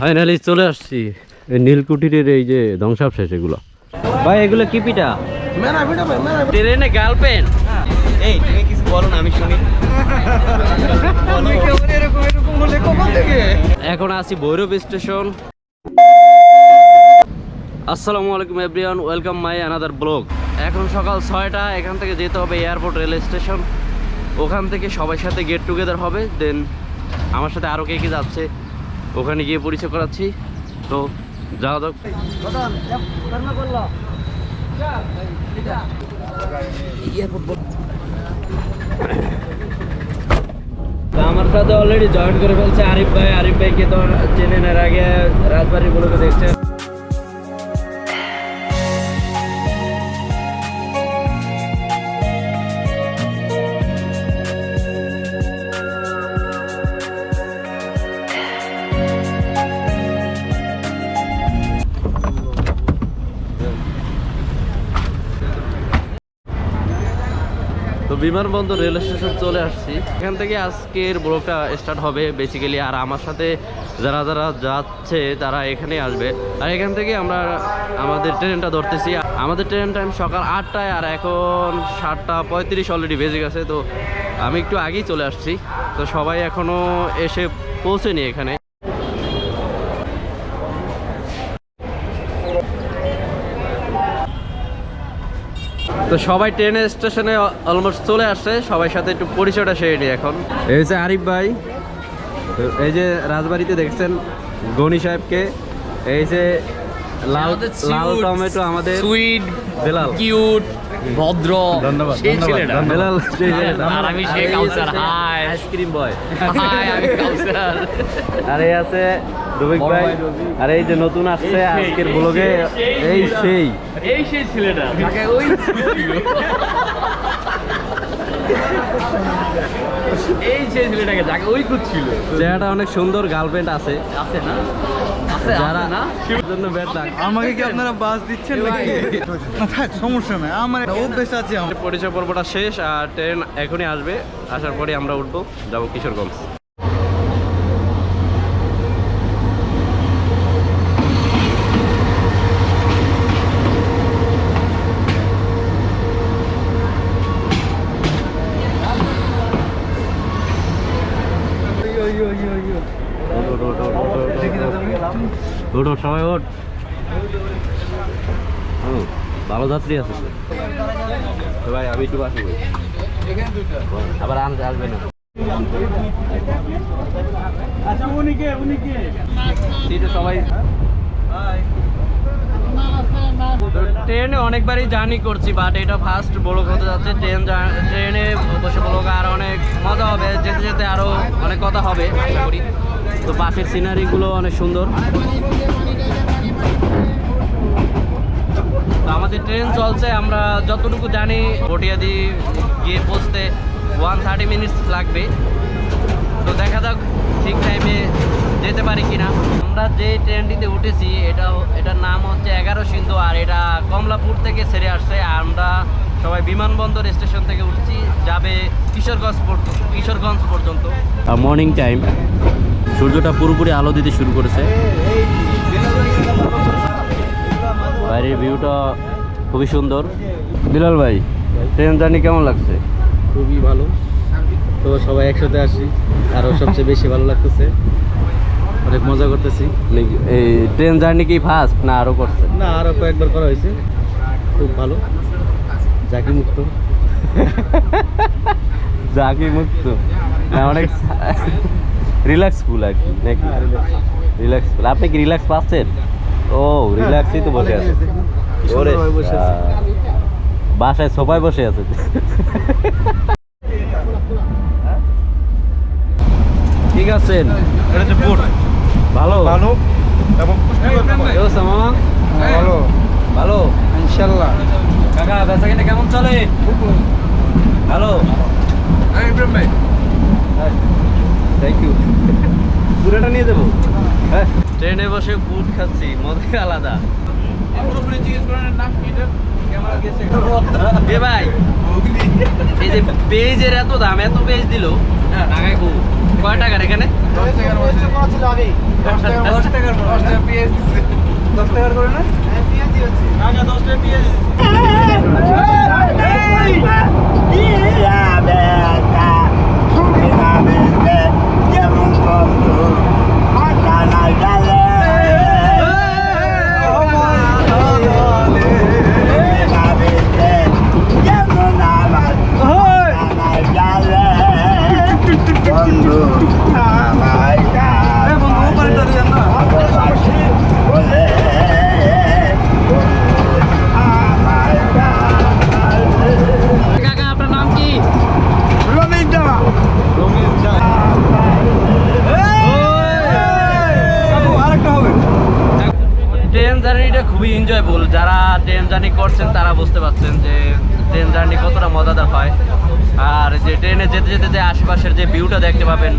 Finally চলে আসছি এই নীলকুঠিরের এই যে ধ্বংসাবশেষ এগুলো। ভাই এগুলো কি পিঠা? ট্রেনে গার্লফ্রেন্ড? এই তুমি কিছু বলো না, আমি শুনি। এখন আছি ভৈরব স্টেশন। আসসালামু আলাইকুম everyone, welcome my another blog. এখন সকাল 6টা, এখান থেকে যেতে হবে এয়ারপোর্ট রেল স্টেশন। ওখান থেকে সবার সাথে গেট টুগেদার হবে। দেন আমার সাথে আরও কে কে যাচ্ছে ওখানে গিয়ে পরিচয় করাচ্ছি। তো যাওয়া যাক। আমার সাথে অলরেডি জয়েন করে ফেলছে আরিফ ভাই। আরিফ ভাইকে তো চেনেন, এর আগে রাজবাড়ির ব্লগে দেখছেন। তো বিমানবন্দর রেল স্টেশন চলে আসছি। এখান থেকে আজকের ব্লগটা স্টার্ট হবে বেসিক্যালি। আর আমার সাথে যারা যারা যাচ্ছে তারা এখানে আসবে। আর এখান থেকে আমরা আমাদের ট্রেনটা ধরতেছি। আমাদের ট্রেন টাইম সকাল 8টায়, আর এখন 7টা 35 অলরেডি বেজে গেছে। তো আমি একটু আগেই চলে আসছি। তো সবাই এখনও এসে পৌঁছেনি এখানে। তো সবাই ট্রেনের স্টেশনে অলমোস্ট চলে আসছে। সবার সাথে একটু পরিচয়টা সেরে নিই এখন। এই হচ্ছে আরিফ ভাই, এই যে রাজবাড়িতে দেখছেন গনি সাহেবকে, এই যে লাল লাল টমেটো আমাদের সুইট বেলাল, কিউট ভদ্র, ধন্যবাদ বেলাল। আর আমি সেই কাউসার, হাই আইসক্রিম বয়, হাই আমি কাউসার। আর এই আছে রবিক ভাই। আর এই যে নতুন আসছে আজকের ব্লগে, এই সেই ছেলেটা যাকে ওই এই সেই ছেলেটাকে যাকে ওই খুঁজছিল। চেহারাটা অনেক সুন্দর, গার্লফ্রেন্ড আছে না? যারা না জন্য ব্যাড লাগ। আমাকে কি আপনারা বাস দিচ্ছেন নাকি? না থাক, সমস্যা নাই, আমার অভ্যেস আছে। আমার পরিচয় পর্বটা শেষ, আর ট্রেন এখনই আসবে। আসার পরে আমরা উঠবো, যাবো কিশোরগঞ্জ। ওঠ সবাই ওঠ। ভালো যাত্রী আছে তো ভাই, আমি একটু আসি আবার আসবে না। সবাই ট্রেনে অনেকবারই জার্নি করছি, বাট এটা ফার্স্ট ব্লগ হতে যাচ্ছে। ট্রেনে বসে ব্লগ আর অনেক মজা হবে, যেতে যেতে আরো অনেক কথা হবে আশা করি। তো পাশের সিনারিগুলো অনেক সুন্দর। তো আমাদের ট্রেন চলছে, আমরা যতটুকু জানি ভটিয়াদি গিয়ে পৌঁছতে 130 মিনিটস লাগবে। তো দেখা যাক ঠিক টাইমে যেতে পারি কিনা। আমরা যে ট্রেনটিতে উঠেছি এটার নাম হচ্ছে 11 সিন্ধু, আর এটা কমলাপুর থেকে ছেড়ে আসছে। আমরা সবাই বিমানবন্দর স্টেশন থেকে উঠছি, যাবে কিশোরগঞ্জ পর্যন্ত। মর্নিং টাইম, সূর্যটা পুরোপুরি আলো দিতে শুরু করেছে। বাইরের ভিউটা খুবই সুন্দর। বিলাল ভাই, ট্রেন জার্নি কেমন লাগছে? খুবই ভালো। তো সবাই একসাথে আসি, আরও সবচেয়ে বেশি ভালো লাগতেছে, অনেক মজা করতেছি। এই ট্রেন জার্নি কি ফার্স্ট না আরও করছে? না, আরও কয়েকবার করা হয়েছে, খুব ভালো। জাকি মুক্ত জাকি মুক্ত না, অনেক রিল্যাক্সফুল আর কি নাকি? রিল্যাক্সফুল। আপনি কি রিল্যাক্স পাচ্ছেন? ও রিল্যাক্সই তো বসে আছে। ওরে বাসায় সোফায় বসে আছে। ঠিক আছেন? এটা যে বোট ভালো ভালো এবং মামা ভালো ভালো ইনশাল্লাহ। কাকা বেচা কিনা কেমন চলে? ভালো। ইব্রাহিম ভাই, থ্যাংক ইউ। পুরোটা নিয়ে দেবো। হ্যাঁ, ট্রেনে বসে ফুড খাচ্ছি, মজাই আলাদা। এ ভাই, এই যে পেজের এত দাম, এত পেজ দিল টাকায় কয় টাকার এখানে? 10 টাকার মনে হয়, 10 টাকা পেঁয়াজ দিচ্ছে। 10 টাকার করে না? হ্যাঁ, পেঁয়াজই হচ্ছে। কাকা 10 টাকা পেঁয়াজ দিচ্ছে। কাকা আপনার নাম কি? ট্রেন জার্নিটা খুবই এনজয়েবল। যারা ট্রেন জার্নি করছেন তারা বুঝতে পারছেন যে ট্রেন জার্নি কতটা মজাদার হয়। আর যে ট্রেনে যেতে যেতে যে আশেপাশের যে ভিউটা দেখতে পাবেন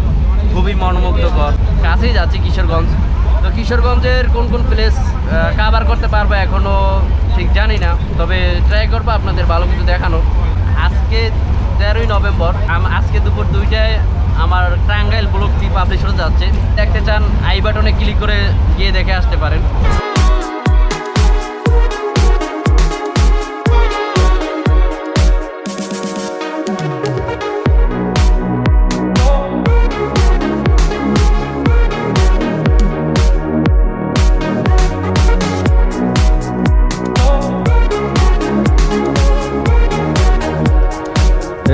খুবই মনোমুগ্ধকর। কাছেই যাচ্ছি কিশোরগঞ্জ। তো কিশোরগঞ্জের কোন কোন প্লেস কাভার করতে পারবো এখনও ঠিক জানি না, তবে ট্রাই করবো আপনাদের ভালো কিছু দেখানো। আজকে 13ই নভেম্বর, আজকে দুপুর 2টায় আমার টাঙ্গাইল ব্লগটি পাবলিশ হতে যাচ্ছে। দেখতে চান আই বাটনে ক্লিক করে গিয়ে দেখে আসতে পারেন।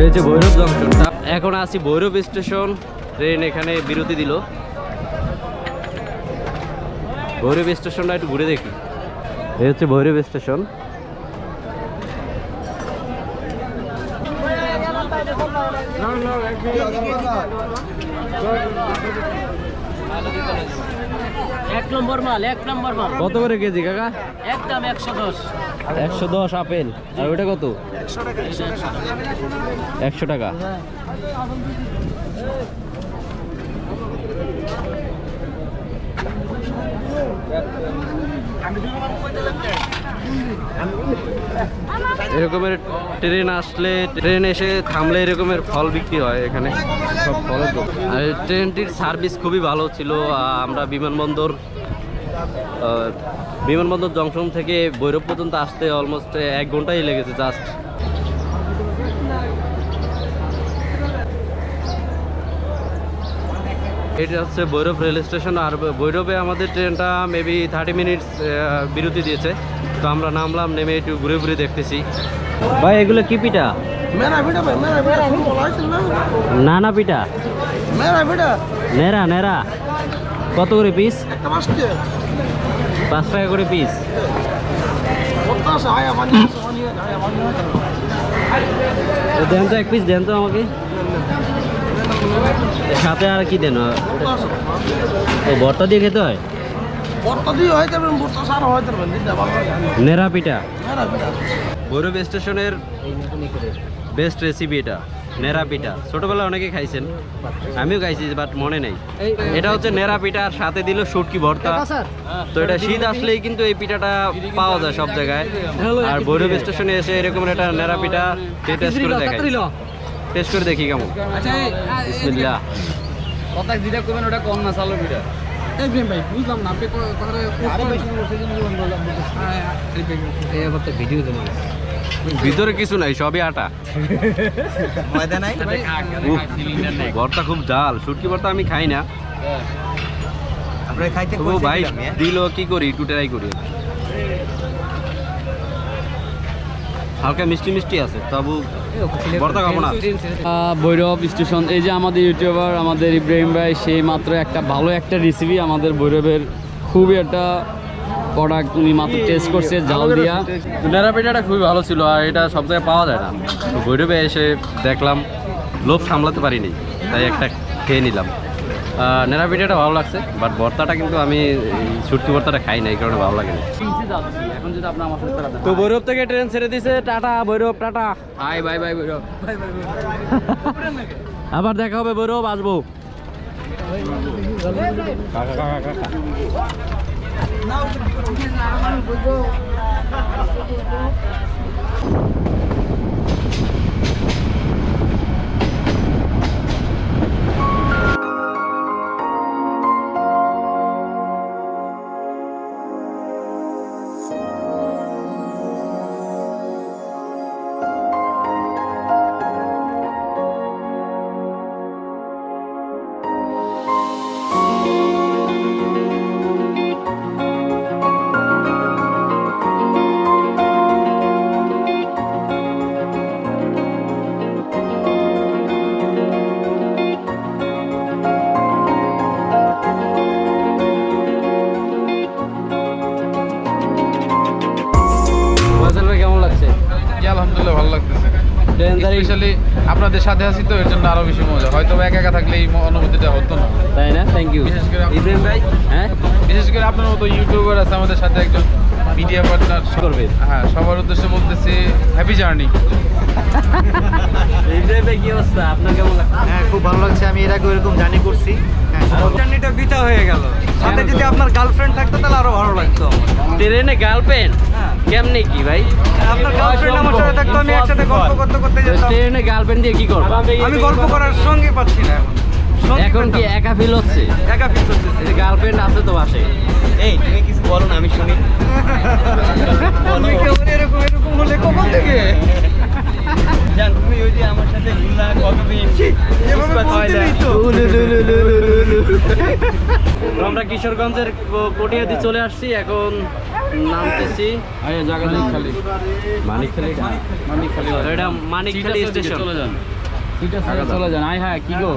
এই যে ভৈরব জংশন, এখন আছি ভৈরব স্টেশন। ট্রেন এখানে বিরতি দিল। ভৈরব স্টেশনটা একটু ঘুরে দেখি। এই হচ্ছে ভৈরব স্টেশন। এক নম্বর মাল, এক নম্বর মাল, কত করে কেজি কাকা? একদম 110। 110 আপেল। আর ওইটা কত? 100 টাকা। এরকমের ট্রেন আসলে, ট্রেন এসে থামলে এরকমের ফল বিক্রি হয় এখানে, সব ফলের দোকান। আর ট্রেনটির সার্ভিস খুবই ভালো ছিল। আমরা বিমানবন্দর জংশন থেকে ভৈরব পর্যন্ত আসতে অলমোস্ট 1 ঘন্টাই লেগেছে জাস্ট। এটা হচ্ছে ভৈরব রেল স্টেশন। আর ভৈরবে আমাদের ট্রেনটা মেবি 30 মিনিটস বিরতি দিয়েছে। তো আমরা নামলাম, নেমে একটু ঘুরে ঘুরে দেখতেছি। ভাই এগুলো কি পিঠা? নানা পিঠা, নেড়া নেড়া। কত করে পিস? 5 টাকা করে পিস। দেন তো 1 পিস দেন তো আমাকে। সাথে আর কি দেন? ও ভর্তা দিয়ে খেতে হয়? নেড়া পিঠা। ভৈরব স্টেশনের বেস্ট রেসিপি এটা, নেড়া পিঠা। ছোটবেলায় অনেকে খাইছেন, আমিও খাইছি, বাট মনে নেই। এটা হচ্ছে নেড়া পিঠা, আর সাথে দিল শুটকি ভর্তা। তো এটা শীত আসলেই কিন্তু এই পিঠাটা পাওয়া যায় সব জায়গায়। আর ভৈরব স্টেশনে এসে এরকম একটা নেড়া পিঠা টেস্ট করে দেখাই। টেস্ট করে দেখি কেমন। বিসমিল্লাহ। কথা যেটা করবেন ওটা কম না, চালু পিঠা। ভাই বুঝলাম না, আপনি কথাটা ভিডিও দেন। ভিতরে কিছু নাই, সবই আটা। ময়দা নাই, উফ, ভর্তা খুব জাল। শুটকি ভর্তা আমি খাই না। আপনারা খাইতে ও ভাই দিল, কি করি, একটু ট্রাই করি। হালকা মিষ্টি মিষ্টি আছে, তবু ভর্তা খাবো না। ভৈরব স্টেশন, এই যে আমাদের ইউটিউবার আমাদের ইব্রাহিম ভাই, সেই মাত্র একটা ভালো একটা রেসিপি আমাদের ভৈরবের খুবই একটা প্রোডাক্ট উনি মাত্র টেস্ট করছে জাল দিয়া। নেড়া পিঠাটা খুবই ভালো ছিল, আর এটা সব জায়গায় পাওয়া যায় না। তো ভৈরবে এসে দেখলাম, লোভ সামলাতে পারিনি, তাই একটা খেয়ে নিলাম। নেড়া পিঠাটা ভালো লাগছে, বাট ভর্তাটা কিন্তু আমি শুটকি ভর্তাটা খাই না, এই কারণে ভালো লাগে না। এখন যদি আপনার আমার সাথে তো ভৈরব থেকে ট্রেন ছেড়ে দিছে। Tata Bhairab, tata. Hi bye bye Bhairab. আবার দেখা হবে ভৈরব, আসবো। স্পেশালি আপনাদের সাথে আছি তো এর জন্য আরো বেশি মজা, হয়তো একা একা থাকলে এই অনুভূতিটা হতো না। তাই না? থ্যাংক ইউ বিশেষ করে ইব্রাহিম ভাই হ্যাঁ বিশেষ করে আপনার মতো ইউটিউবার আছে আমাদের সাথে, একজন মিডিয়া পার্টনার করবে। হ্যাঁ, সবার উদ্দেশ্যে বলতেছি হ্যাপি জার্নি। ইব্রাহিম ভাই কি অবস্থা, আপনার কেমন লাগছে? হ্যাঁ, খুব ভালো লাগছে। আমি এর আগে এরকম জার্নি করছি। জার্নিটা বিতা হয়ে গেল। সাথে যদি আপনার গার্লফ্রেন্ড থাকতো তাহলে আরো ভালো লাগতো আমার। ট্রেনে গার্লফ্রেন্ড কেমনে কি ভাই? আপনার গার্লফ্রেন্ড আমার সাথে থাকতো, আমি একসাথে গল্প করতে করতে যেতাম। ট্রেনে গার্লফ্রেন্ড দিয়ে কি করবো? আমি গল্প করার সঙ্গী পাচ্ছি না এখন। সঙ্গী এখন কি পেতাম। একা ফিল হচ্ছে? একা ফিল করতেছি। গার্লফ্রেন্ড আছে তো বাসে? এই তুমি কিছু বলো না, আমি শুনি। তুমি কেমন এরকম এরকম হলে কখন থেকে? জান, তুমি ওই যে আমার সাথে ঘুরলা কতদিন, এভাবে বলতেই তো। তো আমরা কিশোরগঞ্জের কটিয়াদি চলে আসছি, এখন নামতেছি জায়গা খালি মানিকখালী। মানিকখালী এটা মানিকখালী স্টেশন। চলে যান, ঠিক আছে চলে যান। আয় হ্যাঁ কি গো,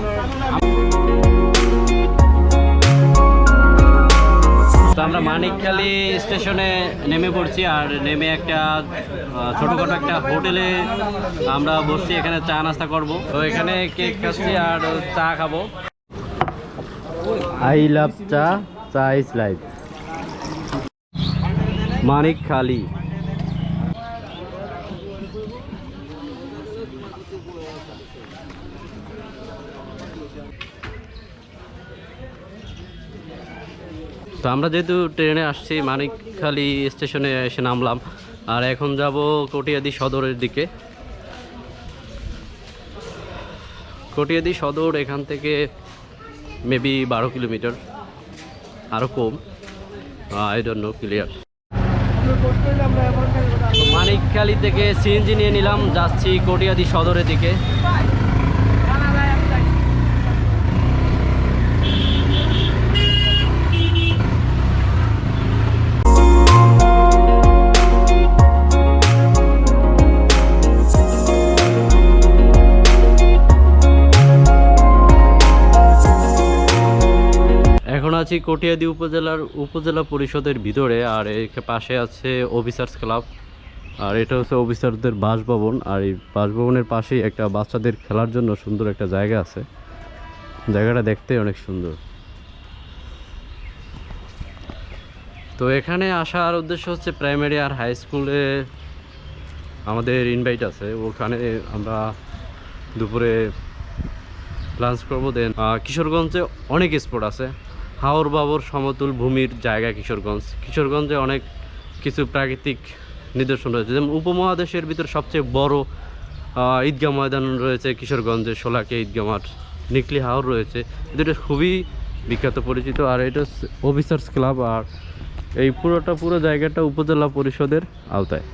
তো আমরা মানিকখালী স্টেশনে নেমে পড়ছি, আর নেমে একটা ছোটোখাটো একটা হোটেলে আমরা বসছি, এখানে চা নাস্তা করব। তো এখানে কেক খাচ্ছি আর চা খাবো। আই লাভ চা, চা ইজ লাইফ। মানিকখালী। তো আমরা যেহেতু ট্রেনে আসছি, মানিকখালী স্টেশনে এসে নামলাম, আর এখন যাব কটিয়াদি সদরের দিকে। কটিয়াদি সদর এখান থেকে মেবি 12 কিলোমিটার, আরও কম, I don't know clear. Manikkhali থেকে সিএনজি নিয়ে নিলাম, যাচ্ছি কটিয়াদি সদরের দিকে। এখন আছি কটিয়াদি উপজেলা পরিষদের ভিতরে, আর এর পাশে আছে অফিসার্স ক্লাব, আর এটা হচ্ছে অফিসারদের বাসভবন। আর এই বাসভবনের পাশেই একটা বাচ্চাদের খেলার জন্য সুন্দর একটা জায়গা আছে, জায়গাটা দেখতে অনেক সুন্দর। তো এখানে আসার উদ্দেশ্য হচ্ছে প্রাইমারি আর হাই স্কুলে আমাদের ইনভাইট আছে, ওখানে আমরা দুপুরে লাঞ্চ করবো। দেন কিশোরগঞ্জে অনেক স্পট আছে, হাওর বাবর সমতল ভূমির জায়গা কিশোরগঞ্জে অনেক কিছু প্রাকৃতিক নিদর্শন রয়েছে, যেমন উপমহাদেশের ভিতর সবচেয়ে বড় ঈদগাহ ময়দান রয়েছে কিশোরগঞ্জে, শোলাকিয়া ঈদগাহ মাঠ, নিকলি হাওর রয়েছে, এটা খুবই বিখ্যাত পরিচিত। আর এটা অফিসার্স ক্লাব, আর এই পুরো জায়গাটা উপজেলা পরিষদের আওতায়।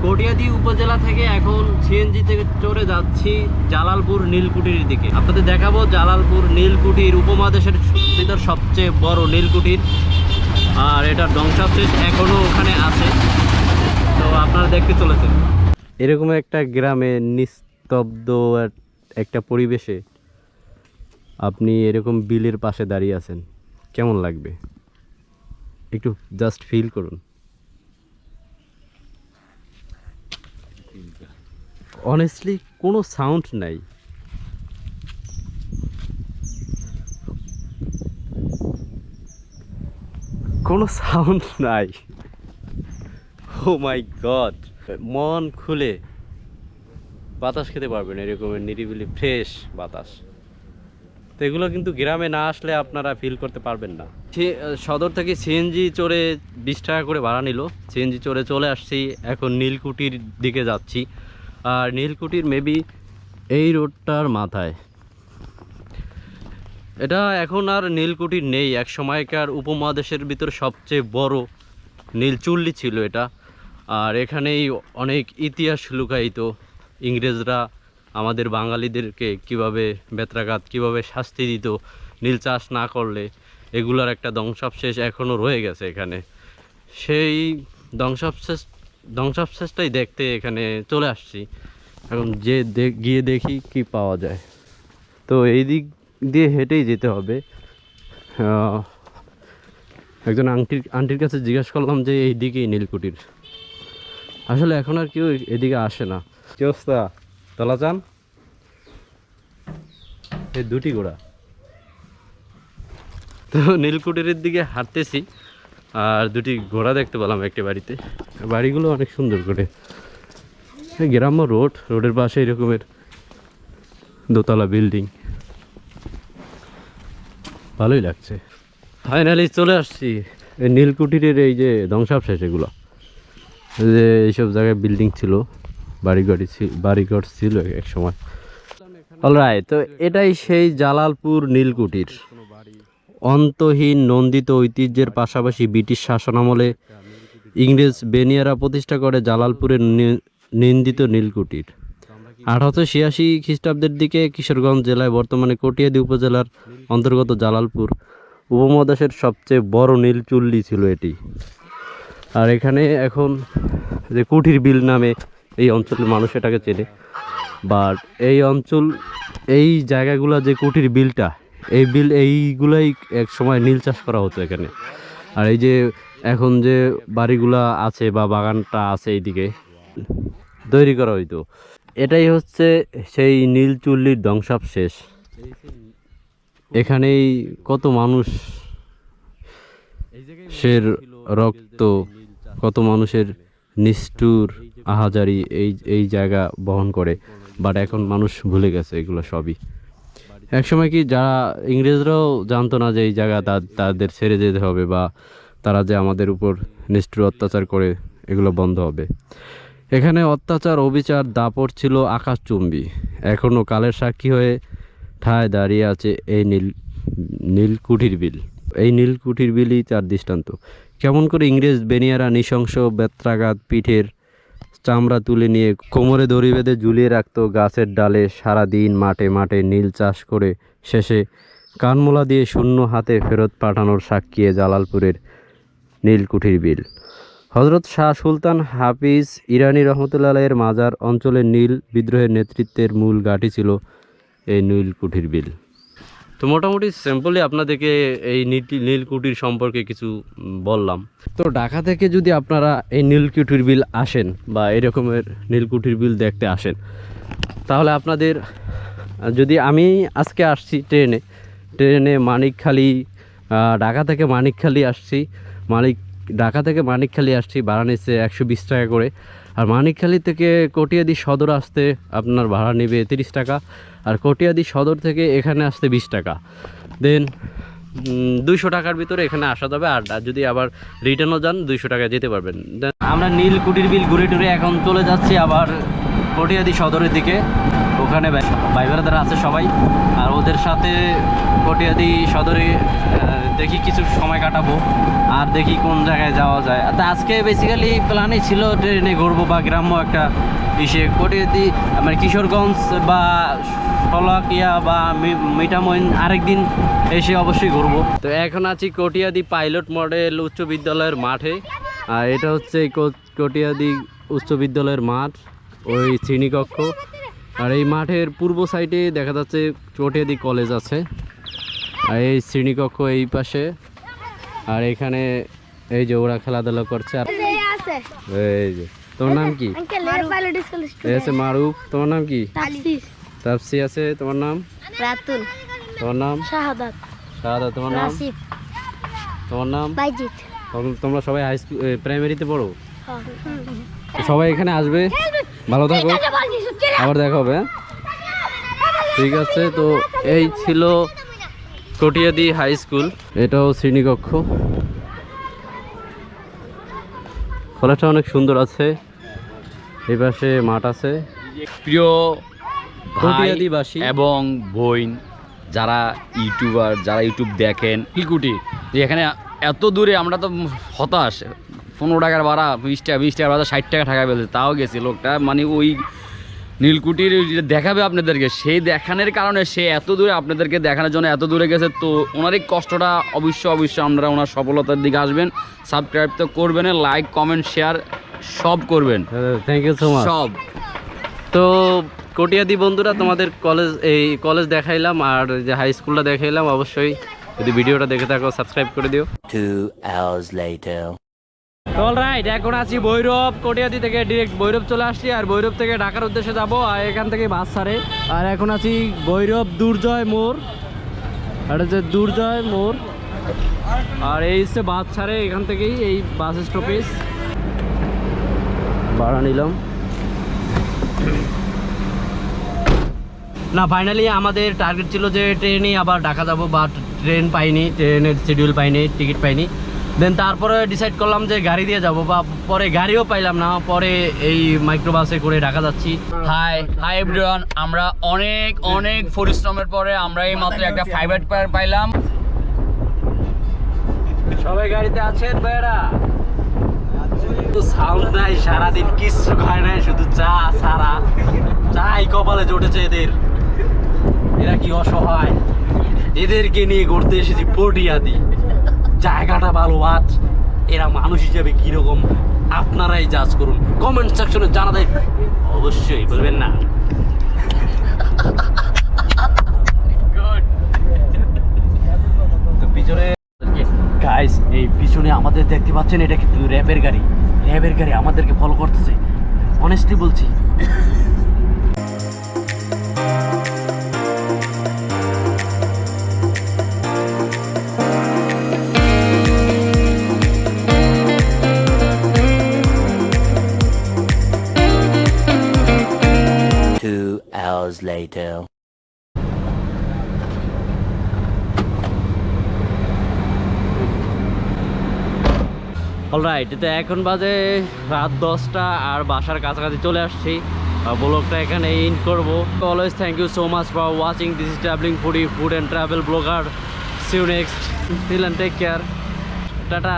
কটিয়াদি উপজেলা থেকে এখন সিএনজি থেকে চড়ে যাচ্ছি জালালপুর নীলকুঠির দিকে। আপনাদের দেখাবো জালালপুর নীলকুঠির, উপমহাদেশের ভিতর সবচেয়ে বড় নীলকুঠির, আর এটার ধ্বংসাবশেষ এখনও ওখানে আছে। তো আপনারা দেখতে চলেছেন এরকম একটা গ্রামে নিস্তব্ধ একটা পরিবেশে আপনি এরকম বিলের পাশে দাঁড়িয়ে আছেন, কেমন লাগবে একটু জাস্ট ফিল করুন। অনেস্টলি কোনো সাউন্ড নাই, কোনো সাউন্ড নাই। ও মাই গড, মন খুলে বাতাস খেতে পারবেন, এরকমের নিরিবিলি ফ্রেশ বাতাস। তো এগুলো কিন্তু গ্রামে না আসলে আপনারা ফিল করতে পারবেন না। সদর থেকে সিএনজি চড়ে 20 টাকা করে ভাড়া নিল, সিএনজি চড়ে চলে আসছি, এখন নীলকুঠির দিকে যাচ্ছি। আর নীলকুঠির মেবি এই রোডটার মাথায়। এটা এখন আর নীলকুঠির নেই, এক সময়কার উপমহাদেশের ভিতর সবচেয়ে বড় নীলচুল্লি ছিল এটা। আর এখানেই অনেক ইতিহাস লুকায়িত, ইংরেজরা আমাদের বাঙালিদেরকে কিভাবে বেত্রাঘাত, কিভাবে শাস্তি দিত নীল চাষ না করলে, এগুলার একটা ধ্বংসাবশেষ এখনও রয়ে গেছে এখানে। সেই ধ্বংসাবশেষটাই দেখতে এখানে চলে আসছি, এখন গিয়ে দেখি কি পাওয়া যায়। তো এই দিক দিয়ে হেঁটেই যেতে হবে। একজন আন্টির কাছে জিজ্ঞাসা করলাম যে এই দিকেই নীলকুঠির, আসলে এখন আর কেউ এদিকে আসে না। কি অবস্থা? তলা চান এই দুটি ঘোড়া। তো নীলকুঠিরের দিকে হাঁটতেছি আর দুটি ঘোড়া দেখতে পেলাম একটি বাড়িতে। বাড়িগুলো অনেক সুন্দর করে, গ্রাম্য রোডের পাশে এরকমের দোতলা বিল্ডিং, ভালোই লাগছে। ফাইনালি চলে আসছি এই নীলকুঠিরের এই যে ধ্বংসাবশেষ, এগুলো যে এইসব জায়গায় বিল্ডিং ছিল, বাড়িঘর ছিল এক সময়। অলরাইট, তো এটাই সেই জালালপুর নীলকুঠির। অন্তহীন নন্দিত ঐতিহ্যের পাশাপাশি ব্রিটিশ শাসনামলে ইংরেজ বেনিয়ারা প্রতিষ্ঠা করে জালালপুরের নিন্দিত নীলকুঠির। 1886 খ্রিস্টাব্দের দিকে কিশোরগঞ্জ জেলায় বর্তমানে কটিয়াদী উপজেলার অন্তর্গত জালালপুর উপমহাদেশের সবচেয়ে বড় নীল চুল্লি ছিল এটি। আর এখানে এখন যে কুঠির বিল নামে এই অঞ্চলের মানুষ এটাকে চেনে। বাট এই অঞ্চল, এই জায়গাগুলো যে কুঠির বিলটা, এইগুলাই এক সময় নীল চাষ করা হতো এখানে। আর এই যে এখন যে বাড়িগুলা আছে বা বাগানটা আছে এইদিকে তৈরি করা হইতো, এটাই হচ্ছে সেই নীল চুল্লির ধ্বংসাবশেষ। এখানেই কত মানুষ রক্ত, কত মানুষের নিষ্ঠুর আহাজারি এই জায়গা বহন করে। বাট এখন মানুষ ভুলে গেছে এগুলো সবই। একসময় কি যারা ইংরেজরাও জানতো না যে এই জায়গা তাদের ছেড়ে যেতে হবে, বা তারা যে আমাদের উপর নিষ্ঠুর অত্যাচার করে এগুলো বন্ধ হবে। এখানে অত্যাচার, অবিচার, দাপট ছিল আকাশচুম্বী। এখনও কালের সাক্ষী হয়ে ঠায় দাঁড়িয়ে আছে এই নীলকুঠির বিল। এই নীলকুঠির বিলই তার দৃষ্টান্ত। কেমন করে ইংরেজ বেনিয়ারা নৃশংস বেত্রাঘাত পিঠের চামড়া তুলে নিয়ে কোমরে দড়ি বেঁধে ঝুলিয়ে রাখতো গাছের ডালে, সারা দিন মাঠে মাঠে নীল চাষ করে শেষে কানমোলা দিয়ে শূন্য হাতে ফেরত পাঠানোর সাক্ষী জালালপুরের নীলকুঠির বিল। হজরত শাহ সুলতান হাফিজ ইরানি রহমতুল্লাহের মাজার অঞ্চলের নীল বিদ্রোহের নেতৃত্বের মূল ঘাঁটি ছিল এই নীলকুঠির বিল। তো মোটামুটি সিম্পলি আপনাদেরকে এই নীলকুঠির সম্পর্কে কিছু বললাম। তো ঢাকা থেকে যদি আপনারা এই নীলকুঠির বিল আসেন বা এরকমের নীলকুঠির বিল দেখতে আসেন, তাহলে আপনাদের, যদি আমি আজকে আসছি ট্রেনে মানিকখালী, ঢাকা থেকে মানিকখালী আসছি, ঢাকা থেকে মানিকখালী আসছি, ভাড়া নিচ্ছে 120 টাকা করে। আর মানিকখালী থেকে কটিয়াদী সদর আসতে আপনার ভাড়া নেবে 30 টাকা। আর কটিয়াদী সদর থেকে এখানে আসতে 20 টাকা। দেন 200 টাকার ভিতরে এখানে আসা যাবে। আর যদি আবার রিটার্নও যান 200 টাকা যেতে পারবেন। আমরা নীলকুঠির বিল ঘুরে টুরে এখন চলে যাচ্ছি আবার কটিয়াদী সদরের দিকে। ওখানে ভাই ব্রাদার আছে সবাই, আর ওদের সাথে কটিয়াদী সদরে দেখি কিছু সময় কাটাবো, আর দেখি কোন জায়গায় যাওয়া যায়। তা আজকে বেসিক্যালি প্ল্যানই ছিল ট্রেনে ঘুরবো বা গ্রাম্য একটা কটিয়াদী, মানে কিশোরগঞ্জ বা শোলাকিয়া বা মিঠামইন আরেকদিন এসে অবশ্যই ঘুরবো। তো এখন আছি কটিয়াদী পাইলট মডেল উচ্চ বিদ্যালয়ের মাঠে। আর এটা হচ্ছে কটিয়াদী উচ্চ বিদ্যালয়ের মাঠ, ওই শ্রেণীকক্ষ। আর এই মাঠের পূর্ব সাইডে দেখা যাচ্ছে কটিয়াদী কলেজ আছে, আর এই শ্রেণীকক্ষ এই পাশে। আর এখানে এই যে ওরা খেলাধুলা করছে। এই যে, তোমার নাম কি? মারুফ। তোমার নাম কি? তাপসি আছে। তোমার নাম? রাতুল। তোমার নাম? শাহাদাত। শাহাদাত। তোমার নাম? নাসিব। তোমার নাম? বাইজিত। তোমরা সবাই হাই স্কুল প্রাইমারিতে পড়ো? সবাই এখানে আসবে। ভালো থাকো, আবার দেখা হবে। ঠিক আছে। তো এই ছিল কটিয়াদী হাই স্কুল, এটাও শ্রেণীকক্ষ। কলেজটা অনেক সুন্দর আছে, এই পাশে মাঠ আছে। প্রিয় কটিয়াদীবাসী এবং বোন যারা ইউটিউবার, যারা ইউটিউব দেখেন, নীলকুঠি এখানে এত দূরে, আমরা তো হতাশ। 15 টাকার ভাড়া, 20 টাকার ভাড়া, 60 টাকা টাকা পেয়েছে, তাও গেছে লোকটা। মানে ওই নীলকুঠির দেখাবে আপনাদেরকে, সেই দেখানোর কারণে সে এত দূরে আপনাদেরকে দেখানোর জন্য এত দূরে গেছে। তো ওনার এই কষ্টটা অবশ্যই আপনারা ওনার সফলতার দিকে আসবেন। সাবস্ক্রাইব তো করবেন, লাইক কমেন্ট শেয়ার সব করবেন। Thank you so much. সব। তো কটিয়াদী বন্ধুরা, তোমাদের কলেজ দেখাইলাম আর যে হাই স্কুলটা দেখাইলাম। অবশ্যই যদি ভিডিওটা দেখে থাকো সাবস্ক্রাইব করে দিও। 2 hours later অলরাইট, এখন আছি ভৈরব। কটিয়াদি থেকে ডিরেক্ট ভৈরব চলে আসছি, আর ভৈরব থেকে ঢাকার উদ্দেশ্যে যাব, আর এখান থেকে বাস ছাড়ে। আর এখন আছি ভৈরব দুর্জয় মোড়, আর হচ্ছে দুর্জয় মোড়, আর এই হচ্ছে বাস ছাড়ে এখান থেকেই, এই বাস স্টপেজ ভাড়া নিলাম। না, ফাইনালি আমাদের টার্গেট ছিল যে ট্রেনে আবার ঢাকা যাব, বাট ট্রেন পাইনি, ট্রেনের শিডিউল পাইনি, টিকিট পাইনি। দেন তারপরে ডিসাইড করলাম যে গাড়ি দিয়ে যাব, বা পরে গাড়িও পাইলাম না, পরে এই মাইক্রোবাসে করে ঢাকা যাচ্ছি। হাই হাই এভরিওয়ান, আমরা অনেক অনেক পরিশ্রমের পরে আমরা এই মাত্র একটা ফাইবার টায়ার পাইলাম। সবাই গাড়িতে আছেন ভাইরা? সাউন্ড নাই, সারাদিন কিচ্ছু খায় নাই, শুধু চা সারা চাই কপালে জুটেছে এদের। এরা কি অসহায়, এদেরকে নিয়ে ঘুরতে এসেছি পটিয়াদি। জায়গাটা ভালো, আজ এরা মানুষ হিসেবে কিরকম আপনারাই জাজ করুন, কমেন্ট সেকশনে জানাবেন, অবশ্যই বলবেন না। তো পিছনে গাইস, এই পিছনে আমাদের দেখতে পাচ্ছেন, এটা কিন্তু র্যাবের গাড়ি। র্যাবের গাড়ি আমাদেরকে ফলো করতেছে, অনেস্টলি বলছি। Hours later. অলরাইট, তো এখন বাজে রাত 10টা, আর বাসার কাছাকাছি চলে আসছি। ব্লগটা এখানে এন্ড করবো। Always thank you so much for watching. This is travelling food and travel blogger. See you next. Till end take care. Tata.